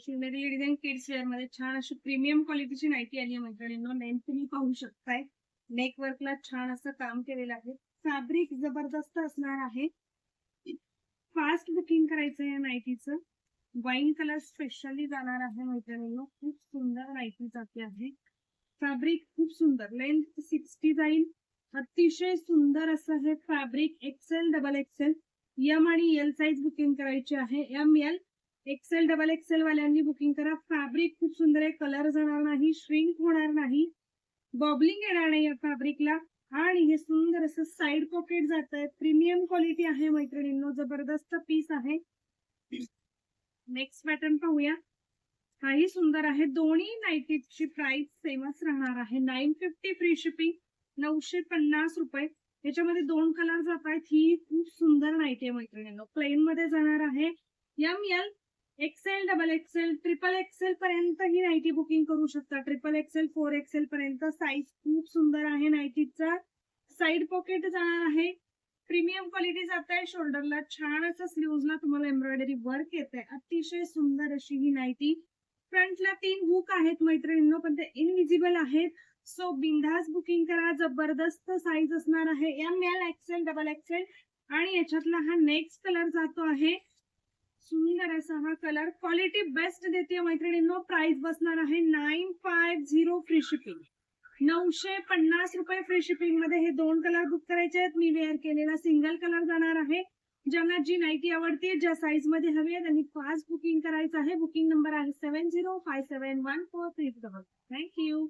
Shivneri design kids wear मध्ये छान अशी प्रीमियम क्वालिटीची नाईटी आली आहे मैत्रिणींनो. नेम तुम्ही पाहू शकताय. नेक वर्कला छान असं काम केलेलं आहे. फॅब्रिक जबरदस्त असणार आहे. फास्ट बुकिंग करायचं या नाईटीचं. वाईन कलर स्पेशली जाणार आहे मैत्रिणींनो. खूप सुंदर नाईटी जाते आहे. फॅब्रिक खूप सुंदर. लेंथ 60 जाईल. अतिशय सुंदर असं हे fabric. XL double XL M आणि एल साईज बुकिंग करायची आहे. M L XL double XL वाल्यांनी बुकिंग करा. फॅब्रिक खूप सुंदर आहे. कलर जाणार नाही, श्रिंक होणार नाही, बॉबलिंग येणार नाही या फॅब्रिकला. आणि हे सुंदर असं साइड पॉकेट जात आहे. प्रीमियम क्वालिटी आहे मैत्रिणींनो. जबरदस्त पीस आहे. नेक्स्ट पॅटर्न पाहूया. काही सुंदर आहे. दोन्ही नाईटीची प्राइस सेमच राहणार आहे. 950 फ्री शिपिंग, 950 रुपये. याच्यामध्ये दोन कलर जात आहेत. ही खूप सुंदर नाईटी आहे मैत्रिणींनो. प्लेन मध्ये जाणार आहे. M L XL double XL triple XL पर्यंत ही नाईटी बुकिंग करू शकता. ट्रिपल एक्सेल 4 एक्सेल पर्यंत साईज खूप सुंदर आहे. नाईटीचा साइड पॉकेट जाणार आहे. प्रीमियम क्वालिटी जात आहे. शोल्डरला छान असं स्लीव्हजला तुम्हाला एम्ब्रॉयडरी वर्क येत आहे. अतिशय सुंदर अशी ही नाईटी. फ्रंटला 3 हुक आहेत मैत्रिणींनो, पण ते इनविजिबल आहेत. सो बिंदास बुकिंग करा. जबरदस्त साईज असणार आहे. M L XL double XL. आणि याच्यातला हा नेक्स्ट कलर जातो आहे. सुंदर असा हा कलर. क्वालिटी बेस्ट देते मैत्रिणींनो. प्राइस बसणार आहे 950 फ्री शिपिंग, 950 रुपये फ्री शिपिंग मध्ये हे दोन कलर बुक करायचे आहेत. मी वेअर केलेला सिंगल कलर जाणार आहे. ज्यांना जी नाईटी आवडते, ज्या साईज मध्ये हवी आहे, त्यांनी फास्ट बुकिंग करायचं आहे. बुकिंग नंबर आहे 70571430. थँक्यू.